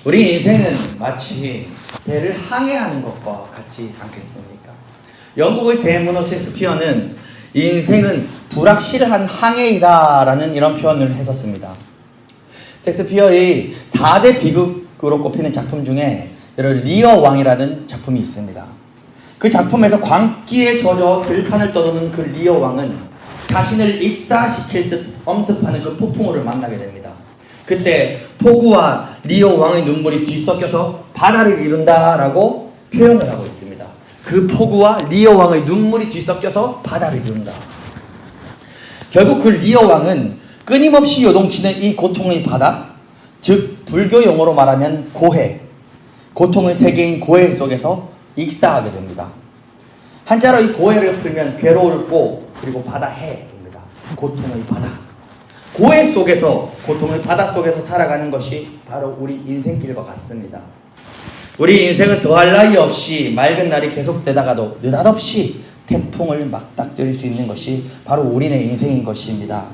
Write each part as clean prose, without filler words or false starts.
우리 인생은 마치 배를 항해하는 것과 같지 않겠습니까? 영국의 대문호 셰익스피어는 인생은 불확실한 항해이다라는 이런 표현을 했었습니다. 셰익스피어의 4대 비극으로 꼽히는 작품 중에 리어 왕이라는 작품이 있습니다. 그 작품에서 광기에 젖어 들판을 떠도는 그 리어 왕은 자신을 익사시킬 듯 엄습하는 그 폭풍우를 만나게 됩니다. 그때 폭우와 리어 왕의 눈물이 뒤섞여서 바다를 이룬다라고 표현을 하고 있습니다. 그 폭우와 리어 왕의 눈물이 뒤섞여서 바다를 이룬다. 결국 그 리어 왕은 끊임없이 요동치는 이 고통의 바다, 즉 불교 용어로 말하면 고해, 고통의 세계인 고해 속에서 익사하게 됩니다. 한자로 이 고해를 풀면 괴로울 고 그리고 바다 해입니다. 고통의 바다. 고해 속에서, 고통의 바다 속에서 살아가는 것이 바로 우리 인생길과 같습니다. 우리 인생은 더할 나위 없이 맑은 날이 계속되다가도 느닷없이 태풍을 맞닥뜨릴 수 있는 것이 바로 우리네 인생인 것입니다.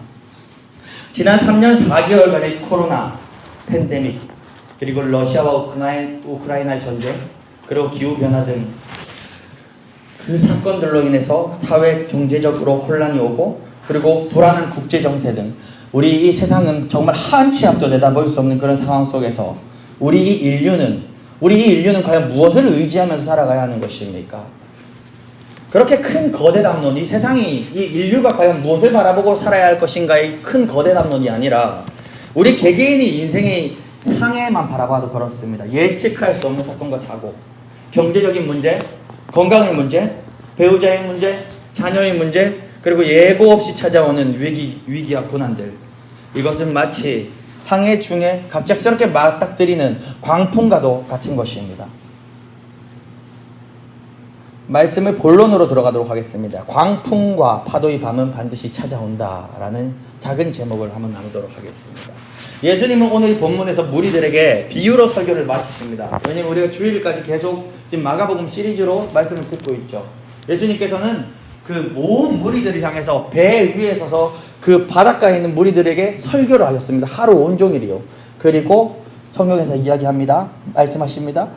지난 3년 4개월간의 코로나, 팬데믹, 그리고 러시아와 우크라이나 전쟁, 그리고 기후변화 등 그 사건들로 인해서 사회 경제적으로 혼란이 오고 그리고 불안한 국제정세 등 우리 이 세상은 정말 한치 앞도 내다볼 수 없는 그런 상황 속에서 우리 이 인류는 과연 무엇을 의지하면서 살아가야 하는 것입니까? 그렇게 큰 거대 담론, 이 세상이, 이 인류가 과연 무엇을 바라보고 살아야 할 것인가의 큰 거대 담론이 아니라 우리 개개인이 인생의 항해만 바라봐도 그렇습니다. 예측할 수 없는 사건과 사고, 경제적인 문제, 건강의 문제, 배우자의 문제, 자녀의 문제, 그리고 예고 없이 찾아오는 위기와 고난들, 이것은 마치 항해 중에 갑작스럽게 맞닥뜨리는 광풍과도 같은 것입니다. 말씀을 본론으로 들어가도록 하겠습니다. 광풍과 파도의 밤은 반드시 찾아온다라는 작은 제목을 한번 나누도록 하겠습니다. 예수님은 오늘 이 본문에서 무리들에게 비유로 설교를 마치십니다. 왜냐하면 우리가 주일까지 계속 지금 마가복음 시리즈로 말씀을 듣고 있죠. 예수님께서는 그 모든 무리들을 향해서 배 위에 서서 그 바닷가에 있는 무리들에게 설교를 하셨습니다. 하루 온종일이요. 그리고 성경에서 이야기합니다. 말씀하십니다.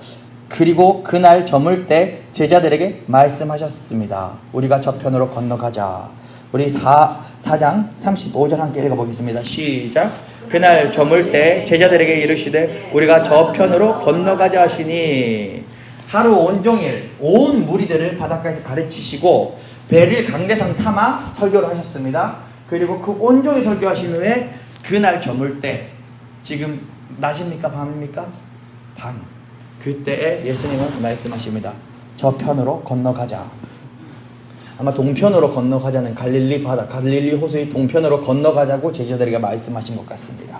그리고 그날 저물 때 제자들에게 말씀하셨습니다. 우리가 저편으로 건너가자. 우리 4장 35절 함께 읽어보겠습니다. 시작. 그날 저물 때 제자들에게 이르시되 우리가 저편으로 건너가자 하시니, 하루 온종일 온 무리들을 바닷가에서 가르치시고 배를 강대상 삼아 설교를 하셨습니다. 그리고 그 온종일 설교하신 후에 그날 저물 때, 지금 낮입니까 밤입니까? 밤. 그때에 예수님은 말씀하십니다. 저편으로 건너가자. 아마 동편으로 건너가자는 갈릴리 바다, 갈릴리 호수의 동편으로 건너가자고 제자들에게 말씀하신 것 같습니다.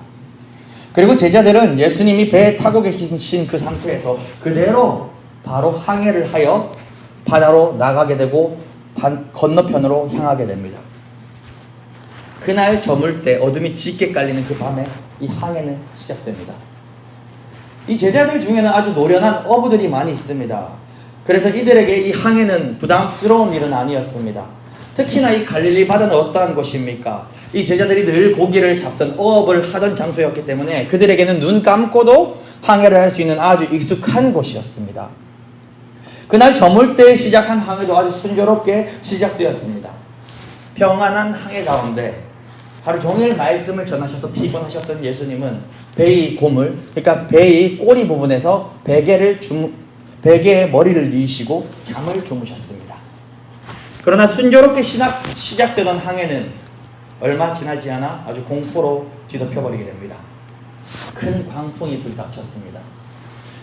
그리고 제자들은 예수님이 배에 타고 계신 그 상태에서 그대로 바로 항해를 하여 바다로 나가게 되고 건너편으로 향하게 됩니다. 그날 저물 때 어둠이 짙게 깔리는 그 밤에 이 항해는 시작됩니다. 이 제자들 중에는 아주 노련한 어부들이 많이 있습니다. 그래서 이들에게 이 항해는 부담스러운 일은 아니었습니다. 특히나 이 갈릴리 바다는 어떠한 곳입니까? 이 제자들이 늘 고기를 잡던 어업을 하던 장소였기 때문에 그들에게는 눈 감고도 항해를 할 수 있는 아주 익숙한 곳이었습니다. 그날 저물 때 시작한 항해도 아주 순조롭게 시작되었습니다. 평안한 항해 가운데 하루 종일 말씀을 전하셔서 피곤하셨던 예수님은 배의 고물, 그러니까 배의 꼬리 부분에서 베개에 머리를 뉘시고 잠을 주무셨습니다. 그러나 순조롭게 시작되던 항해는 얼마 지나지 않아 아주 공포로 뒤덮여버리게 됩니다. 큰 광풍이 불닥쳤습니다.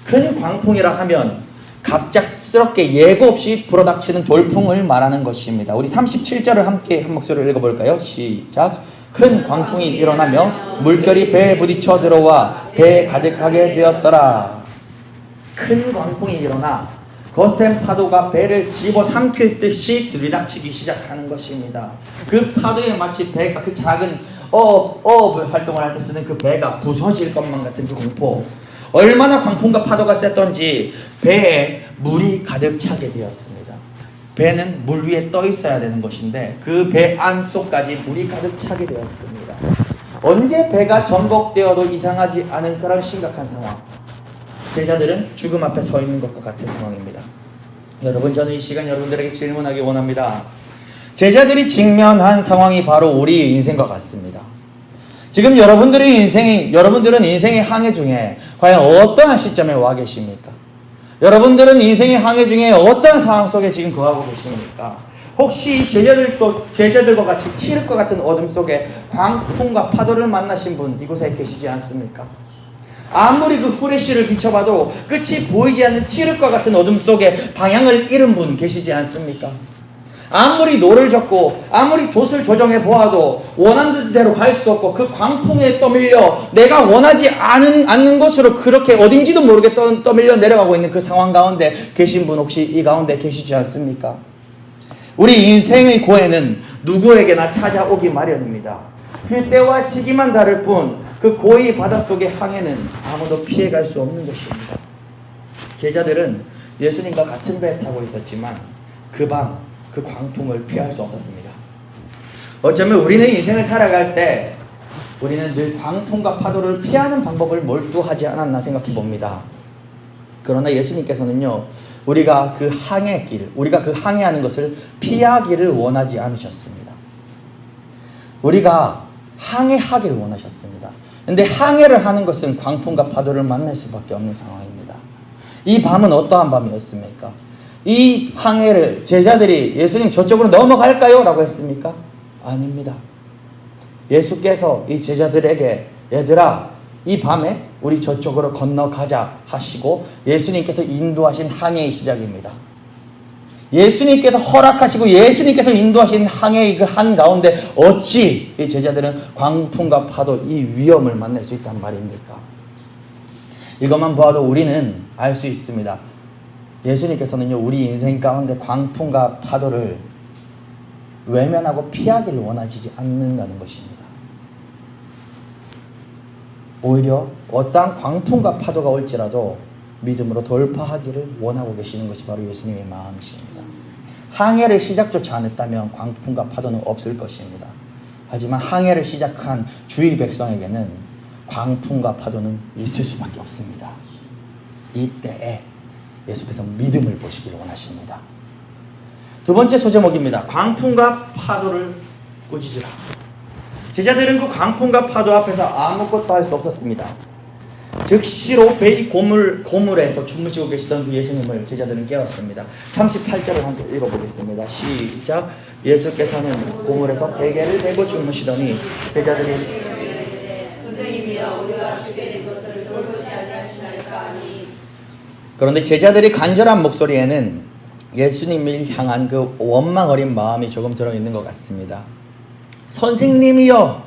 큰 광풍이라 하면 갑작스럽게 예고 없이 불어닥치는 돌풍을 말하는 것입니다. 우리 37절을 함께 한 목소리로 읽어볼까요? 시작. 큰 광풍이 일어나며 물결이 배에 부딪혀 들어와 배에 가득하게 되었더라. 큰 광풍이 일어나 거센 파도가 배를 집어삼킬 듯이 들이닥치기 시작하는 것입니다. 그 파도에 마치 배가, 그 작은 어업을 활동을 할 때 쓰는 그 배가 부서질 것만 같은 그 공포, 얼마나 광풍과 파도가 셌던지 배에 물이 가득 차게 되었습니다. 배는 물 위에 떠 있어야 되는 것인데 그 배 안속까지 물이 가득 차게 되었습니다. 언제 배가 전복되어도 이상하지 않은 그런 심각한 상황. 제자들은 죽음 앞에 서 있는 것과 같은 상황입니다. 여러분, 저는 이 시간 여러분들에게 질문하기 원합니다. 제자들이 직면한 상황이 바로 우리 인생과 같습니다. 지금 여러분들은 인생의 항해 중에 과연 어떠한 시점에 와 계십니까? 여러분들은 인생의 항해 중에 어떠한 상황 속에 지금 거하고 계십니까? 혹시 제자들과 같이 칠흑과 같은 어둠 속에 광풍과 파도를 만나신 분 이곳에 계시지 않습니까? 아무리 그 후레쉬를 비춰봐도 끝이 보이지 않는 칠흑과 같은 어둠 속에 방향을 잃은 분 계시지 않습니까? 아무리 노를 젓고 아무리 돛을 조정해 보아도 원하는 대로 갈 수 없고 그 광풍에 떠밀려 내가 원하지 않는 곳으로 그렇게 어딘지도 모르게 떠밀려 내려가고 있는 그 상황 가운데 계신 분 혹시 이 가운데 계시지 않습니까? 우리 인생의 고해는 누구에게나 찾아오기 마련입니다. 그 때와 시기만 다를 뿐 그 고의 바닷속의 항해는 아무도 피해갈 수 없는 것입니다. 제자들은 예수님과 같은 배에 타고 있었지만 그 광풍을 피할 수 없었습니다. 어쩌면 우리는 인생을 살아갈 때 우리는 늘 광풍과 파도를 피하는 방법을 몰두하지 않았나 생각해 봅니다. 그러나 예수님께서는요, 우리가 그 항해하는 것을 피하기를 원하지 않으셨습니다. 우리가 항해하기를 원하셨습니다. 근데 항해를 하는 것은 광풍과 파도를 만날 수밖에 없는 상황입니다. 이 밤은 어떠한 밤이었습니까? 이 항해를 제자들이 예수님 저쪽으로 넘어갈까요? 라고 했습니까? 아닙니다. 예수께서 이 제자들에게 얘들아 이 밤에 우리 저쪽으로 건너가자 하시고 예수님께서 인도하신 항해의 시작입니다. 예수님께서 허락하시고 예수님께서 인도하신 항해의 그 한가운데 어찌 이 제자들은 광풍과 파도 이 위험을 만날 수 있단 말입니까? 이것만 보아도 우리는 알 수 있습니다. 예수님께서는요, 우리 인생 가운데 광풍과 파도를 외면하고 피하기를 원하지 않는다는 것입니다. 오히려 어떠한 광풍과 파도가 올지라도 믿음으로 돌파하기를 원하고 계시는 것이 바로 예수님의 마음이십니다. 항해를 시작조차 안 했다면 광풍과 파도는 없을 것입니다. 하지만 항해를 시작한 주의 백성에게는 광풍과 파도는 있을 수밖에 없습니다. 이때에 예수께서 믿음을 보시기를 원하십니다. 두 번째 소제목입니다. 광풍과 파도를 꾸짖으라. 제자들은 그 광풍과 파도 앞에서 아무것도 할 수 없었습니다. 즉시로 배의 고물에서 주무시고 계시던 그 예수님을 제자들은 깨웠습니다. 38절을 한번 읽어보겠습니다. 시작. 예수께서는 고물에서 베개를 베고 주무시더니 제자들이 선생님이여 우리가 죽게 된 것을 돌보지 아니하시나이까 하니. 그런데 제자들이 간절한 목소리에는 예수님을 향한 그 원망 어린 마음이 조금 들어있는 것 같습니다. 선생님이여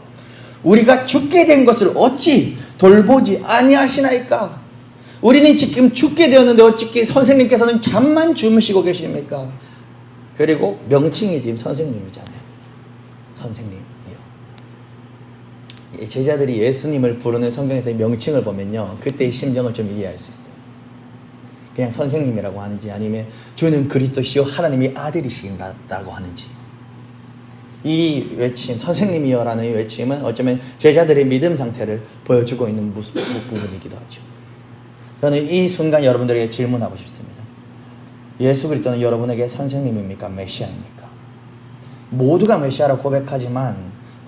우리가 죽게 된 것을 어찌 돌보지 아니하시나이까? 우리는 지금 죽게 되었는데 어찌 선생님께서는 잠만 주무시고 계십니까? 그리고 명칭이 지금 선생님이잖아요. 선생님이요. 제자들이 예수님을 부르는 성경에서의 명칭을 보면요, 그때의 심정을 좀 이해할 수 있어요. 그냥 선생님이라고 하는지 아니면 주는 그리스도시요 하나님의 아들이신다고 하는지. 이 외침, 선생님이여라는 이 외침은 어쩌면 제자들의 믿음 상태를 보여주고 있는 부분이기도 하죠. 저는 이 순간 여러분들에게 질문하고 싶습니다. 예수 그리스도는 여러분에게 선생님입니까? 메시아입니까? 모두가 메시아라고 고백하지만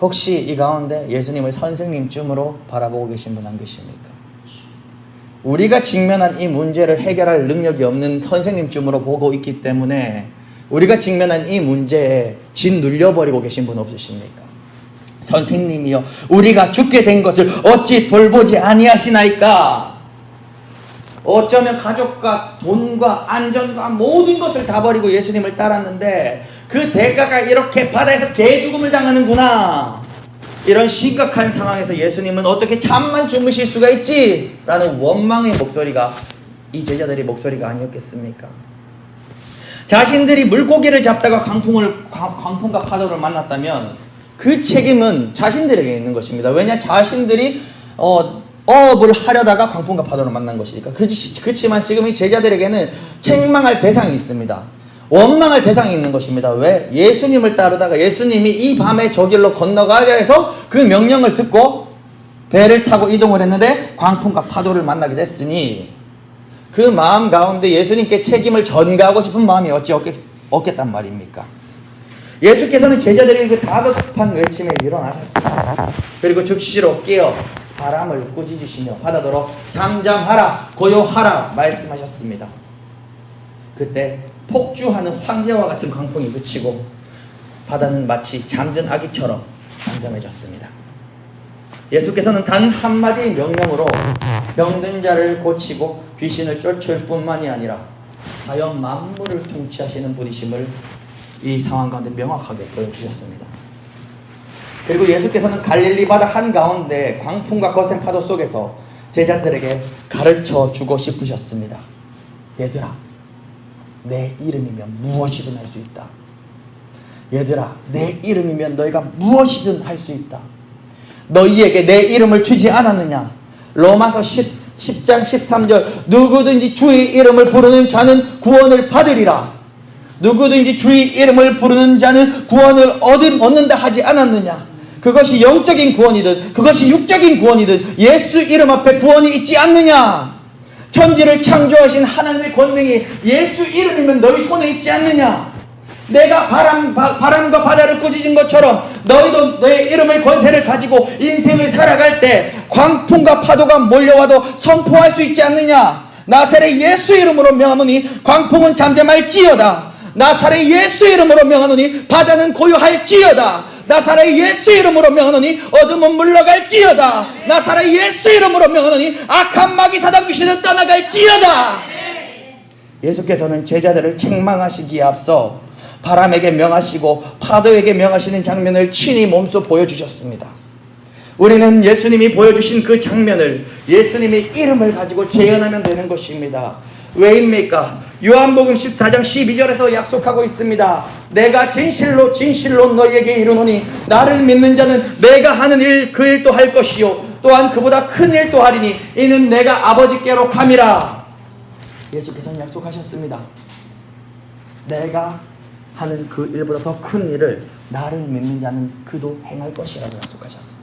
혹시 이 가운데 예수님을 선생님쯤으로 바라보고 계신 분 안 계십니까? 우리가 직면한 이 문제를 해결할 능력이 없는 선생님쯤으로 보고 있기 때문에 우리가 직면한 이 문제에 짓눌려버리고 계신 분 없으십니까? 선생님이여 우리가 죽게 된 것을 어찌 돌보지 아니하시나이까? 어쩌면 가족과 돈과 안전과 모든 것을 다 버리고 예수님을 따랐는데 그 대가가 이렇게 바다에서 개죽음을 당하는구나. 이런 심각한 상황에서 예수님은 어떻게 잠만 주무실 수가 있지? 라는 원망의 목소리가 이 제자들의 목소리가 아니었겠습니까? 자신들이 물고기를 잡다가 광풍과 파도를 만났다면 그 책임은 자신들에게 있는 것입니다. 왜냐? 자신들이 어업을 하려다가 광풍과 파도를 만난 것이니까. 그렇지만 지금 이 제자들에게는 책망할 대상이 있습니다. 원망할 대상이 있는 것입니다. 왜? 예수님을 따르다가 예수님이 이 밤에 저길로 건너가야 해서 그 명령을 듣고 배를 타고 이동을 했는데 광풍과 파도를 만나게 됐으니 그 마음 가운데 예수님께 책임을 전가하고 싶은 마음이 어찌 없겠단 말입니까? 예수께서는 제자들의 그 다급한 외침에 일어나셨습니다. 그리고 즉시로 깨어 바람을 꾸짖으시며 바다더러 잠잠하라 고요하라 말씀하셨습니다. 그때 폭주하는 황제와 같은 광풍이 그치고 바다는 마치 잠든 아기처럼 잠잠해졌습니다. 예수께서는 단 한마디의 명령으로 병든 자를 고치고 귀신을 쫓을 뿐만이 아니라 자연 만물을 통치하시는 분이심을 이 상황 가운데 명확하게 보여주셨습니다. 그리고 예수께서는 갈릴리 바다 한가운데 광풍과 거센 파도 속에서 제자들에게 가르쳐 주고 싶으셨습니다. 얘들아, 내 이름이면 무엇이든 할 수 있다. 얘들아, 내 이름이면 너희가 무엇이든 할 수 있다. 너희에게 내 이름을 주지 않았느냐? 로마서 10장 13절 누구든지 주의 이름을 부르는 자는 구원을 받으리라. 누구든지 주의 이름을 부르는 자는 구원을 얻는다 하지 않았느냐? 그것이 영적인 구원이든 그것이 육적인 구원이든 예수 이름 앞에 구원이 있지 않느냐? 천지를 창조하신 하나님의 권능이 예수 이름이면 너희 손에 있지 않느냐? 내가 바람과 바다를 꾸짖은 것처럼 너희도 너의 이름의 권세를 가지고 인생을 살아갈 때 광풍과 파도가 몰려와도 선포할 수 있지 않느냐? 나사렛 예수 이름으로 명하노니 광풍은 잠잠할지어다. 나사렛 예수 이름으로 명하노니 바다는 고요할지어다. 나사렛 예수 이름으로 명하노니 어둠은 물러갈지어다. 나사렛 예수 이름으로 명하노니 악한 마귀 사단 귀신은 떠나갈지어다. 예수께서는 제자들을 책망하시기에 앞서 바람에게 명하시고 파도에게 명하시는 장면을 친히 몸소 보여주셨습니다. 우리는 예수님이 보여주신 그 장면을 예수님의 이름을 가지고 재현하면 되는 것입니다. 왜입니까? 요한복음 14장 12절에서 약속하고 있습니다. 내가 진실로 진실로 너희에게 이르노니 나를 믿는 자는 내가 하는 일 그 일도 할 것이요 또한 그보다 큰 일도 하리니 이는 내가 아버지께로 감이라. 예수께서는 약속하셨습니다. 내가 하는 그 일보다 더 큰 일을 나를 믿는 자는 그도 행할 것이라고 약속하셨습니다.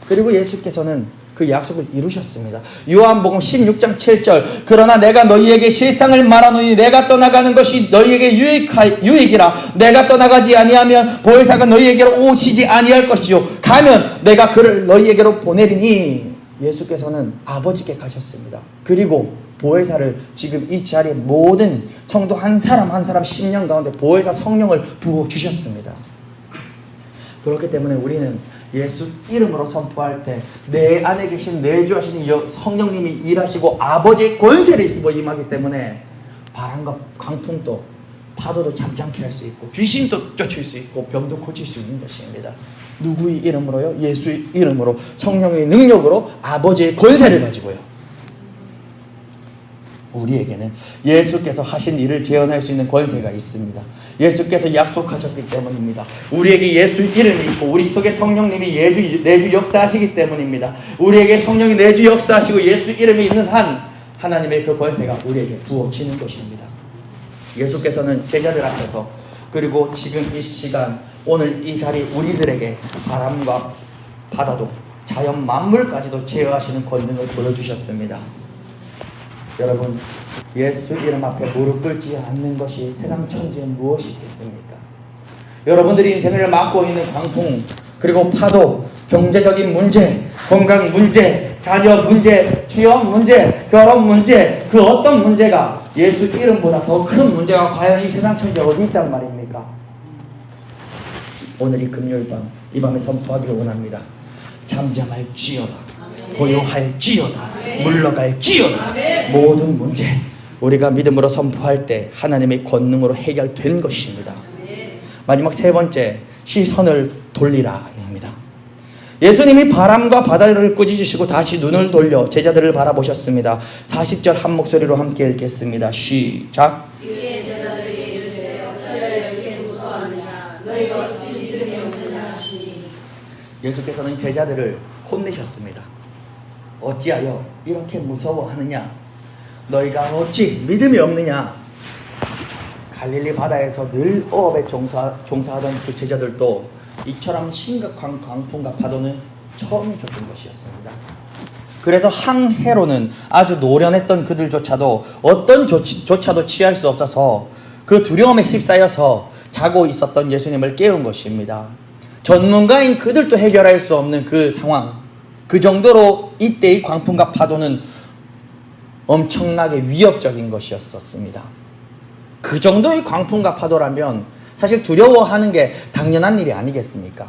그리고 예수께서는 그 약속을 이루셨습니다. 요한복음 16장 7절 그러나 내가 너희에게 실상을 말하노니 내가 떠나가는 것이 너희에게 유익이라. 내가 떠나가지 아니하면 보혜사가 너희에게로 오시지 아니할 것이요 가면 내가 그를 너희에게로 보내리니. 예수께서는 아버지께 가셨습니다. 그리고 보혜사를 지금 이 자리에 모든 성도 한 사람 한 사람 10년 가운데 보혜사 성령을 부어주셨습니다. 그렇기 때문에 우리는 예수 이름으로 선포할 때 내 안에 계신 내주하시는 성령님이 일하시고 아버지의 권세를 입어 임하기 때문에 바람과 강풍도 파도도 잠잠케 할 수 있고 귀신도 쫓을 수 있고 병도 고칠 수 있는 것입니다. 누구의 이름으로요? 예수의 이름으로 성령의 능력으로 아버지의 권세를 가지고요. 우리에게는 예수께서 하신 일을 재현할 수 있는 권세가 있습니다. 예수께서 약속하셨기 때문입니다. 우리에게 예수 이름이 있고 우리 속에 성령님이 내주 역사하시기 때문입니다. 우리에게 성령이 내주 역사하시고 예수 이름이 있는 한 하나님의 그 권세가 우리에게 부어지는 것입니다. 예수께서는 제자들 앞에서 그리고 지금 이 시간 오늘 이 자리 우리들에게 바람과 바다도 자연 만물까지도 제어하시는 권능을 보여주셨습니다. 여러분, 예수 이름 앞에 무릎 꿇지 않는 것이 세상 천지에 무엇이 있겠습니까? 여러분들이 인생을 맡고 있는 광풍, 그리고 파도, 경제적인 문제, 건강 문제, 자녀 문제, 취업 문제, 결혼 문제, 그 어떤 문제가 예수 이름보다 더 큰 문제가 과연 이 세상 천지에 어디 있단 말입니까? 오늘 이 금요일 밤, 이 밤에 선포하기를 원합니다. 잠잠할지어다, 고요할지어다, 물러갈지어다. 모든 문제 우리가 믿음으로 선포할 때 하나님의 권능으로 해결된 것입니다. 마지막 세 번째, 시선을 돌리라 입니다. 예수님이 바람과 바다를 꾸짖으시고 다시 눈을 돌려 제자들을 바라보셨습니다. 40절 한 목소리로 함께 읽겠습니다. 시작. 이에 제자들에게 이르시되 어찌하여 이렇게 무서워하느냐 너희가 어찌 믿음이 없느냐 하시니. 예수께서는 제자들을 혼내셨습니다. 어찌하여 이렇게 무서워하느냐? 너희가 어찌 믿음이 없느냐? 갈릴리 바다에서 늘 어업에 종사하던 그 제자들도 이처럼 심각한 광풍과 파도는 처음 겪은 것이었습니다. 그래서 항해로는 아주 노련했던 그들조차도 어떤 조치조차도 취할 수 없어서 그 두려움에 휩싸여서 자고 있었던 예수님을 깨운 것입니다. 전문가인 그들도 해결할 수 없는 그 상황, 그 정도로 이때의 광풍과 파도는 엄청나게 위협적인 것이었습니다. 그 정도의 광풍과 파도라면 사실 두려워하는 게 당연한 일이 아니겠습니까?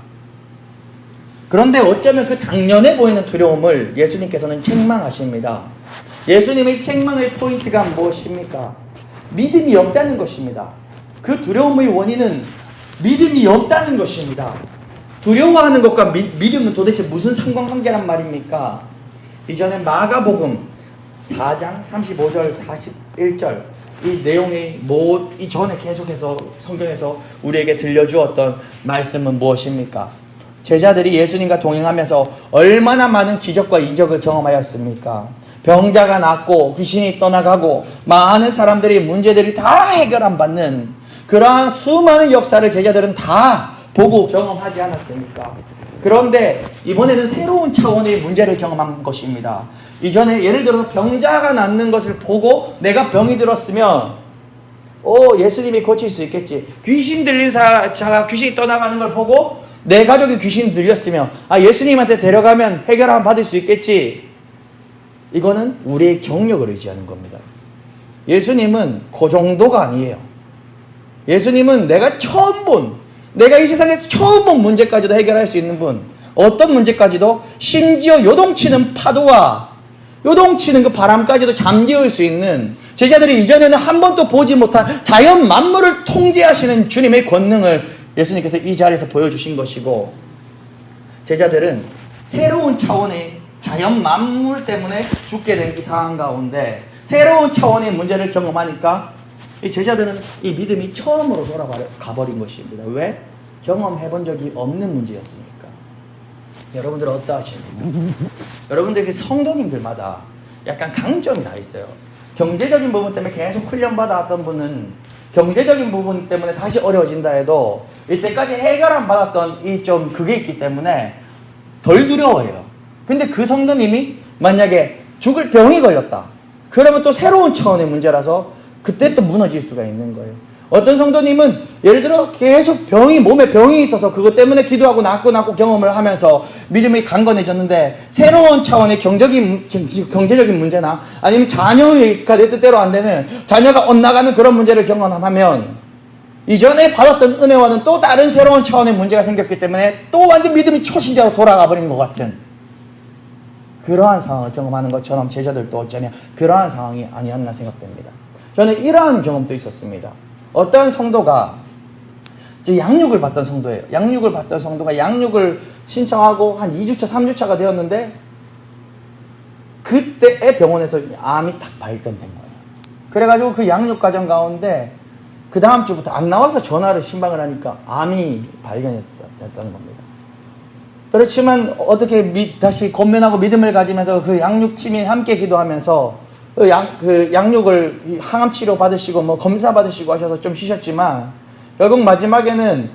그런데 어쩌면 그 당연해 보이는 두려움을 예수님께서는 책망하십니다. 예수님의 책망의 포인트가 무엇입니까? 믿음이 없다는 것입니다. 그 두려움의 원인은 믿음이 없다는 것입니다. 두려워하는 것과 믿음은 도대체 무슨 상관관계란 말입니까? 이전에 마가복음 4장 35절 41절 이 내용의 이전에 계속해서 성경에서 우리에게 들려주었던 말씀은 무엇입니까? 제자들이 예수님과 동행하면서 얼마나 많은 기적과 이적을 경험하였습니까? 병자가 낫고 귀신이 떠나가고 많은 사람들이 문제들이 다 해결 안 받는 그러한 수많은 역사를 제자들은 다 보고 경험하지 않았습니까? 그런데 이번에는 새로운 차원의 문제를 경험한 것입니다. 이전에 예를 들어서 병자가 낫는 것을 보고 내가 병이 들었으면 예수님이 고칠 수 있겠지. 귀신 들린 자가 귀신이 떠나가는 걸 보고 내 가족이 귀신 들렸으면 예수님한테 데려가면 해결함 받을 수 있겠지. 이거는 우리의 경력을 의지하는 겁니다. 예수님은 그 정도가 아니에요. 예수님은 내가 이 세상에서 처음 본 문제까지도 해결할 수 있는 분, 어떤 문제까지도 심지어 요동치는 파도와 요동치는 그 바람까지도 잠재울 수 있는, 제자들이 이전에는 한 번도 보지 못한 자연 만물을 통제하시는 주님의 권능을 예수님께서 이 자리에서 보여주신 것이고, 제자들은 새로운 차원의 자연 만물 때문에 죽게 된 이 상황 가운데 새로운 차원의 문제를 경험하니까 이 제자들은 이 믿음이 처음으로 돌아가버린 것입니다. 왜? 경험해본 적이 없는 문제였으니까. 여러분들은 어떠하십니까? 여러분들 성도님들마다 약간 강점이 다 있어요. 경제적인 부분 때문에 계속 훈련받아왔던 분은 경제적인 부분 때문에 다시 어려워진다 해도 이때까지 해결 안 받았던 그게 있기 때문에 덜 두려워해요. 근데 그 성도님이 만약에 죽을 병이 걸렸다. 그러면 또 새로운 차원의 문제라서 그때 또 무너질 수가 있는 거예요. 어떤 성도님은 예를 들어 계속 몸에 병이 있어서 그것 때문에 기도하고 낫고 경험을 하면서 믿음이 강건해졌는데 새로운 차원의 경제적인 문제나 아니면 자녀가 내 뜻대로 안 되면 자녀가 엇나가는 그런 문제를 경험하면 이전에 받았던 은혜와는 또 다른 새로운 차원의 문제가 생겼기 때문에 또 완전 믿음이 초신자로 돌아가 버리는 것 같은 그러한 상황을 경험하는 것처럼 제자들도 어쩌면 그러한 상황이 아니었나 생각됩니다. 저는 이러한 경험도 있었습니다. 어떤 성도가 양육을 받던 성도예요. 양육을 받던 성도가 양육을 신청하고 한 2주차 3주차가 되었는데 그때의 병원에서 암이 딱 발견된 거예요. 그래가지고 그 양육 과정 가운데 그 다음 주부터 안 나와서 전화를 신방을 하니까 암이 발견됐다는 겁니다. 그렇지만 어떻게 다시 권면하고 믿음을 가지면서 그 양육팀이 함께 기도하면서 그 양육을 항암 치료 받으시고 검사 받으시고 하셔서 좀 쉬셨지만 결국 마지막에는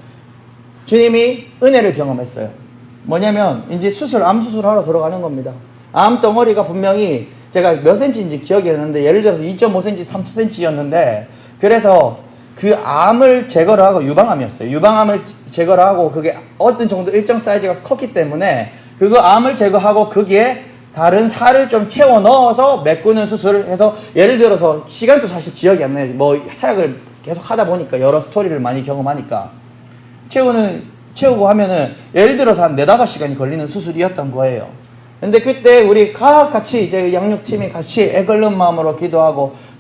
주님이 은혜를 경험했어요. 뭐냐면 이제 암 수술하러 들어가는 겁니다. 암 덩어리가 분명히 제가 몇 센치인지 기억이 나는데 예를 들어서 2.5cm, 3cm였는데 그래서 그 암을 제거를 하고 유방암이었어요. 유방암을 제거를 하고 그게 어떤 정도 일정 사이즈가 컸기 때문에 그거 암을 제거하고 거기에 다른 살을 좀 채워 넣어서 메꾸는 수술을 해서 예를 들어서 시간도 사실 기억이 안 나요. 사역을 계속 하다 보니까 여러 스토리를 많이 경험하니까 채우고 하면은 예를 들어서 한 4-5시간이 걸리는 수술이었던 거예요. 근데 그때 우리 같이 이제 양육팀이 같이 애끓는 마음으로 기도하고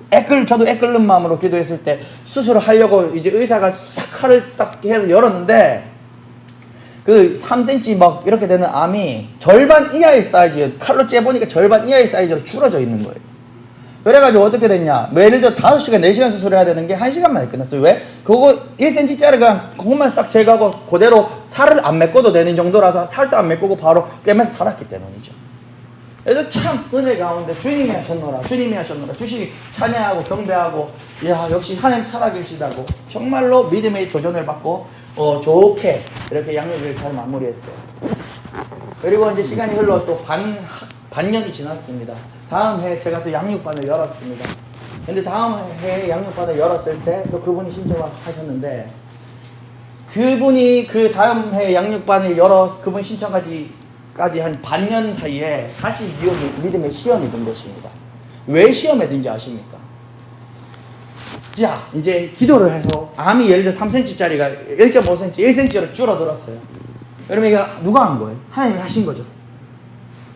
저도 애끓는 마음으로 기도했을 때 수술을 하려고 이제 의사가 싹 칼을 딱 해서 열었는데 그 3cm 이렇게 되는 암이 절반 이하의 사이즈예요. 칼로 째보니까 절반 이하의 사이즈로 줄어져 있는 거예요. 그래가지고 어떻게 됐냐. 예를 들어 5시간, 4시간 수술을 해야 되는 게 1시간 만에 끝났어요. 왜? 그거 1cm짜리 그것만 싹 제거하고 그대로 살을 안 메꿔도 되는 정도라서 살도 안 메꾸고 바로 꿰매서 닫았기 때문이죠. 그래서 참 은혜 가운데 주님이 하셨노라 주님이 찬양하고 경배하고 역시 하나님 살아계시다고 정말로 믿음의 도전을 받고 좋게 이렇게 양육을 잘 마무리했어요. 그리고 이제 시간이 흘러 또 반년이 지났습니다. 다음 해 제가 또 양육반을 열었습니다. 근데 다음 해 양육반을 열었을 때 또 그분이 신청을 하셨는데, 그분이 그 다음 해 양육반을 열어 그분 신청까지 한 반년 사이에 다시 믿음의 시험이 든 것입니다. 왜 시험에 든지 아십니까? 자, 이제 기도를 해서 암이 예를 들어 3cm짜리가 1.5cm, 1cm로 줄어들었어요. 여러분, 이게 누가 한 거예요? 하나님이 하신 거죠.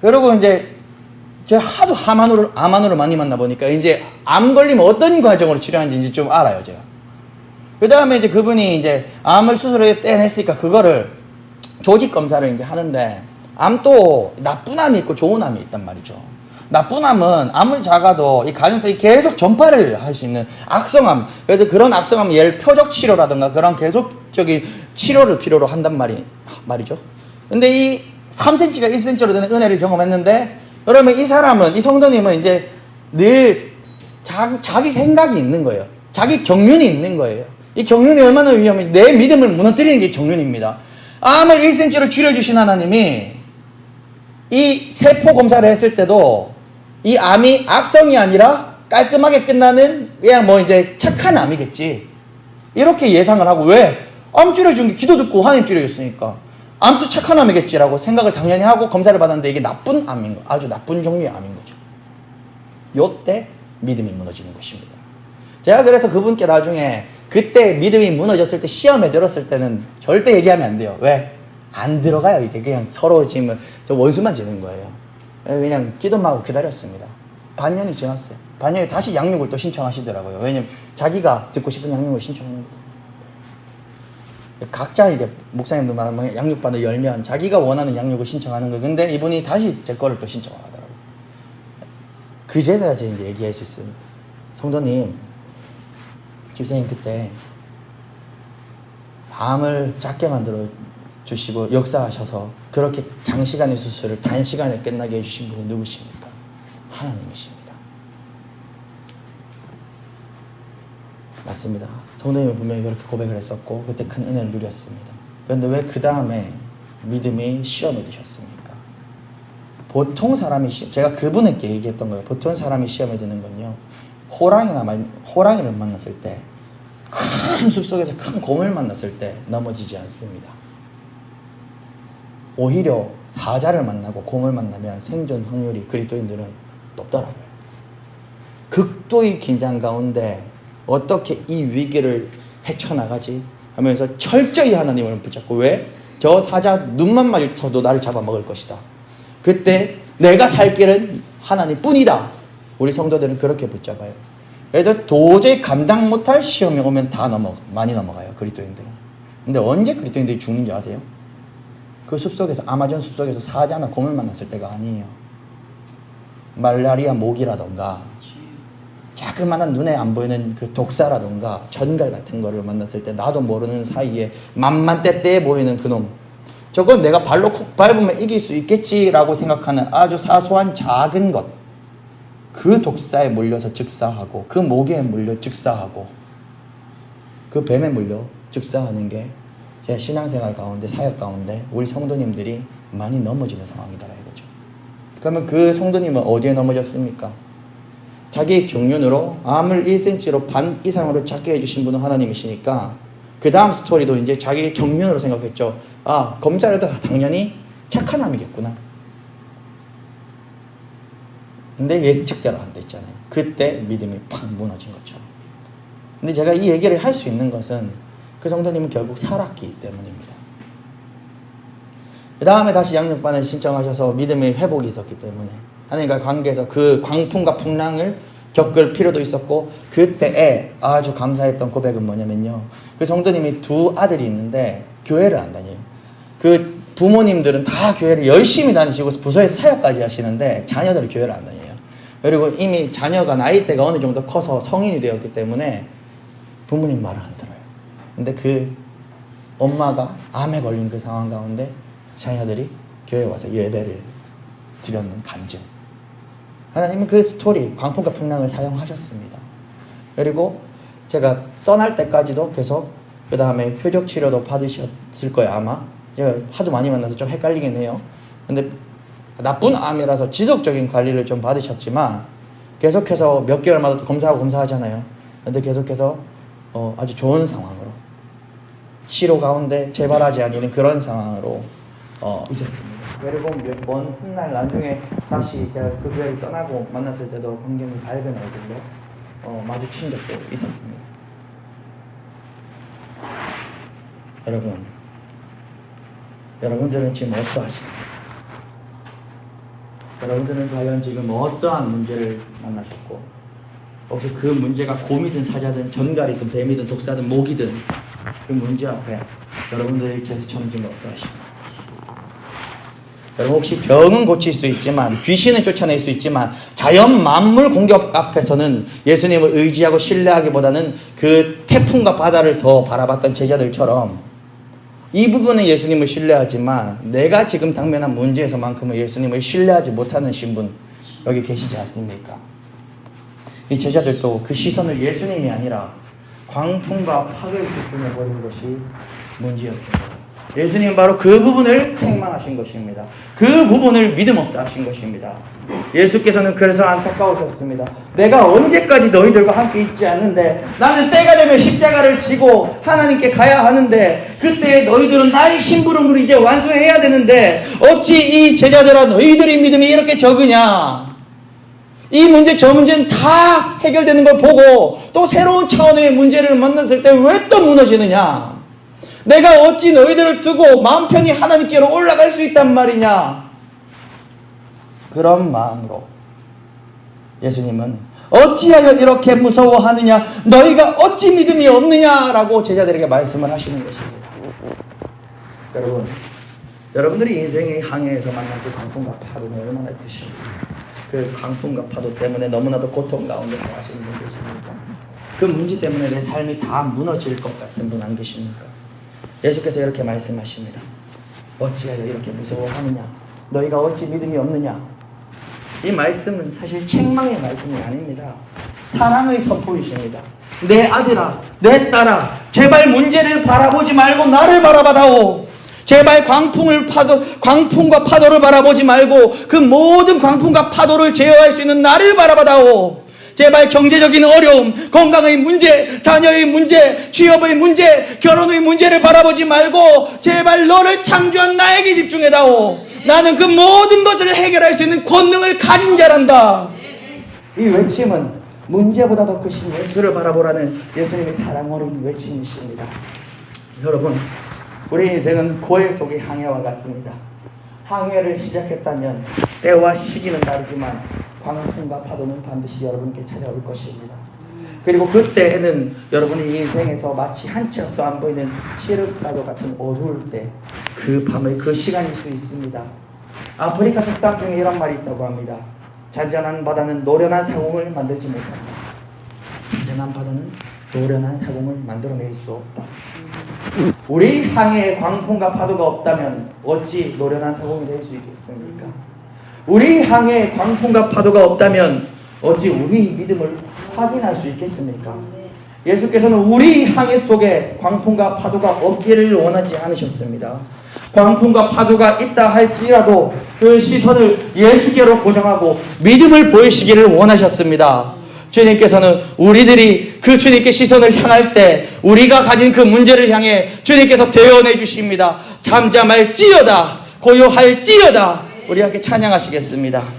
그리고 이제 제가 하도 암환으로 많이 만나보니까 이제 암 걸리면 어떤 과정으로 치료하는지 이제 좀 알아요, 제가. 그 다음에 이제 그분이 이제 암을 수술해 떼냈으니까 그거를 조직 검사를 이제 하는데, 암도 나쁜 암이 있고 좋은 암이 있단 말이죠. 나쁜 암은 아무리 작아도 이 가능성이 계속 전파를 할 수 있는 악성암. 그래서 그런 악성암 예를 표적 치료라든가 그런 계속적인 치료를 필요로 한단 말이죠. 근데 이 3cm가 1cm로 되는 은혜를 경험했는데, 그러면 이 사람은, 이 성도님은 이제 늘 자기 생각이 있는 거예요. 자기 경륜이 있는 거예요. 이 경륜이 얼마나 위험한지, 내 믿음을 무너뜨리는 게 경륜입니다. 암을 1cm로 줄여주신 하나님이 이 세포 검사를 했을 때도 이 암이 악성이 아니라 깔끔하게 끝나는 그냥 뭐 이제 착한 암이겠지, 이렇게 예상을 하고, 왜? 암 줄여준 게 기도 듣고 하나님 줄여줬으니까 암도 착한 암이겠지라고 생각을 당연히 하고 검사를 받았는데 이게 나쁜 암인 거, 아주 나쁜 종류의 암인 거죠. 요때 믿음이 무너지는 것입니다. 제가 그래서 그분께 나중에 그때 믿음이 무너졌을 때, 시험에 들었을 때는 절대 얘기하면 안 돼요. 왜? 안 들어가요. 이게 그냥 서로 지금 저 원수만 지는 거예요. 그냥 기도만 하고 기다렸습니다. 반년이 지났어요. 반년에 다시 양육을 또 신청하시더라고요. 왜냐면 자기가 듣고 싶은 양육을 신청하는 거예요. 각자 이제 목사님들 말하면 양육반을 열면 자기가 원하는 양육을 신청하는 거예요. 근데 이분이 다시 제 거를 또 신청을 하더라고요. 그제서야 제가 이제 얘기해 주셨어요. 성도님, 집사님 그때 암을 작게 만들어 주시고 역사하셔서 그렇게 장시간의 수술을 단시간에 끝나게 해주신 분은 누구십니까? 하나님이십니다. 맞습니다. 성도님은 분명히 그렇게 고백을 했었고 그때 큰 은혜를 누렸습니다. 그런데 왜 그 다음에 믿음이 시험에 드셨습니까? 보통 사람이 제가 그분에게 얘기했던 거예요. 보통 사람이 시험에 드는 건요, 호랑이를 만났을 때, 큰 숲속에서 큰 곰을 만났을 때 넘어지지 않습니다. 오히려 사자를 만나고 곰을 만나면 생존 확률이 그리스도인들은 높더라고요. 극도의 긴장 가운데 어떻게 이 위기를 헤쳐나가지 하면서 철저히 하나님을 붙잡고, 왜? 저 사자 눈만 마주쳐도 나를 잡아먹을 것이다. 그때 내가 살 길은 하나님 뿐이다. 우리 성도들은 그렇게 붙잡아요. 그래서 도저히 감당 못할 시험이 오면 많이 넘어가요, 그리스도인들은. 근데 언제 그리스도인들이 죽는지 아세요? 그 숲속에서, 아마존 숲속에서 사자나 곰을 만났을 때가 아니에요. 말라리아 모기라던가 자그마한 눈에 안 보이는 그 독사라던가 전갈 같은 거를 만났을 때, 나도 모르는 사이에 만만때때해 보이는 그놈, 저건 내가 발로 쿡 밟으면 이길 수 있겠지라고 생각하는 아주 사소한 작은 것, 그 독사에 몰려서 즉사하고, 그 모기에 물려 즉사하고, 그 뱀에 물려 즉사하는 게 제 신앙생활 가운데, 사역 가운데 우리 성도님들이 많이 넘어지는 상황이다 이거죠. 그러면 그 성도님은 어디에 넘어졌습니까? 자기 경륜으로 암을 1cm로 반 이상으로 작게 해주신 분은 하나님이시니까 그 다음 스토리도 이제 자기 경륜으로 생각했죠. 아, 검사를 해도 당연히 착한 암이겠구나. 근데 예측대로 안 됐잖아요. 그때 믿음이 팍 무너진 거죠. 근데 제가 이 얘기를 할 수 있는 것은 그 성도님은 결국 살았기 때문입니다. 그 다음에 다시 양육반을 신청하셔서 믿음의 회복이 있었기 때문에 하나님과 관계에서 그 광풍과 풍랑을 겪을 필요도 있었고, 그때에 아주 감사했던 고백은 뭐냐면요, 그 성도님이 두 아들이 있는데 교회를 안 다녀요. 그 부모님들은 다 교회를 열심히 다니시고 부서에서 사역까지 하시는데 자녀들은 교회를 안 다녀요. 그리고 이미 자녀가 나이대가 어느 정도 커서 성인이 되었기 때문에 부모님 말을 안 들어요. 근데 그 엄마가 암에 걸린 그 상황 가운데 자녀들이 교회에 와서 예배를 드렸는 간증. 하나님은 그 스토리, 광풍과 풍랑을 사용하셨습니다. 그리고 제가 떠날 때까지도 계속 그 다음에 표적 치료도 받으셨을 거예요, 아마. 제가 하도 많이 만나서 좀 헷갈리긴 해요. 근데 나쁜 암이라서 지속적인 관리를 좀 받으셨지만 계속해서 몇 개월마다 또 검사하잖아요. 근데 계속해서 아주 좋은 상황으로 치료 가운데 재발하지 않는 그런 상황으로 있었습니다. 그리고 먼 훗날 나중에 다시 제가 그 교회를 떠나고 만났을 때도 굉장히 밝은 얼굴로 마주친 적도 있었습니다. 여러분들은 지금 어떠하십니까? 여러분들은 과연 지금 어떠한 문제를 만나셨고, 혹시 그 문제가 곰이든 사자든 전갈이든 뱀이든 독사든 모기든 그 문제 앞에 여러분들의 제스처는 지금 어떠하십니까? 여러분 혹시 병은 고칠 수 있지만, 귀신은 쫓아낼 수 있지만, 자연 만물 공격 앞에서는 예수님을 의지하고 신뢰하기보다는 그 태풍과 바다를 더 바라봤던 제자들처럼 이 부분은 예수님을 신뢰하지만 내가 지금 당면한 문제에서만큼은 예수님을 신뢰하지 못하는 신분 여기 계시지 않습니까? 이 제자들도 그 시선을 예수님이 아니라 광풍과 파도에 집중해버린 것이 문제였습니다. 예수님은 바로 그 부분을 책망하신 것입니다. 그 부분을 믿음 없다 하신 것입니다. 예수께서는 그래서 안타까우셨습니다. 내가 언제까지 너희들과 함께 있지 않는데, 나는 때가 되면 십자가를 지고 하나님께 가야 하는데, 그때 너희들은 나의 심부름을 이제 완수해야 되는데 어찌 이 제자들아 너희들의 믿음이 이렇게 적으냐. 이 문제 저 문제는 다 해결되는 걸 보고 또 새로운 차원의 문제를 만났을 때 왜 또 무너지느냐. 내가 어찌 너희들을 두고 마음 편히 하나님께로 올라갈 수 있단 말이냐. 그런 마음으로 예수님은 어찌하여 이렇게 무서워하느냐, 너희가 어찌 믿음이 없느냐라고 제자들에게 말씀을 하시는 것입니다. 여러분들이 인생의 항해에서 만난 그 강풍과 파도는 얼마나 크십니까? 그 강풍과 파도 때문에 너무나도 고통 가운데 사시는 분 계십니까? 그 문제 때문에 내 삶이 다 무너질 것 같은 분 안 계십니까? 예수께서 이렇게 말씀하십니다. 어찌하여 이렇게 무서워하느냐, 너희가 어찌 믿음이 없느냐. 이 말씀은 사실 책망의 말씀이 아닙니다. 사랑의 선포이십니다. 내 아들아, 내 딸아, 제발 문제를 바라보지 말고 나를 바라봐다오. 제발 광풍과 파도를 바라보지 말고 그 모든 광풍과 파도를 제어할 수 있는 나를 바라봐다오. 제발 경제적인 어려움, 건강의 문제, 자녀의 문제, 취업의 문제, 결혼의 문제를 바라보지 말고 제발 너를 창조한 나에게 집중해다오. 나는 그 모든 것을 해결할 수 있는 권능을 가진 자란다. 이 외침은 문제보다 더 크신 예수를 바라보라는 예수님의 사랑 어린 외침이십니다. 여러분, 우리 인생은 고해 속의 항해와 같습니다. 항해를 시작했다면 때와 시기는 다르지만 광풍과 파도는 반드시 여러분께 찾아올 것입니다. 그리고 그때에는 여러분의 인생에서 마치 한 치 앞도 안 보이는 칠흑파도 같은 어두울 때, 그 밤의 그 시간일 수 있습니다. 아프리카 속담 중에 이런 말이 있다고 합니다. 잔잔한 바다는 노련한 사공을 만들지 못한다. 잔잔한 바다는 노련한 사공을 만들어낼 수 없다. 우리 항해에 광풍과 파도가 없다면 어찌 노련한 사공이 될 수 있겠습니까? 우리 항해에 광풍과 파도가 없다면 어찌 우리 믿음을 확인할 수 있겠습니까? 예수께서는 우리 항해 속에 광풍과 파도가 없기를 원하지 않으셨습니다. 광풍과 파도가 있다 할지라도 그 시선을 예수께로 고정하고 믿음을 보이시기를 원하셨습니다. 주님께서는 우리들이 그 주님께 시선을 향할 때 우리가 가진 그 문제를 향해 주님께서 대언해 주십니다. 잠잠할지어다, 고요할지어다. 우리 함께 찬양하시겠습니다.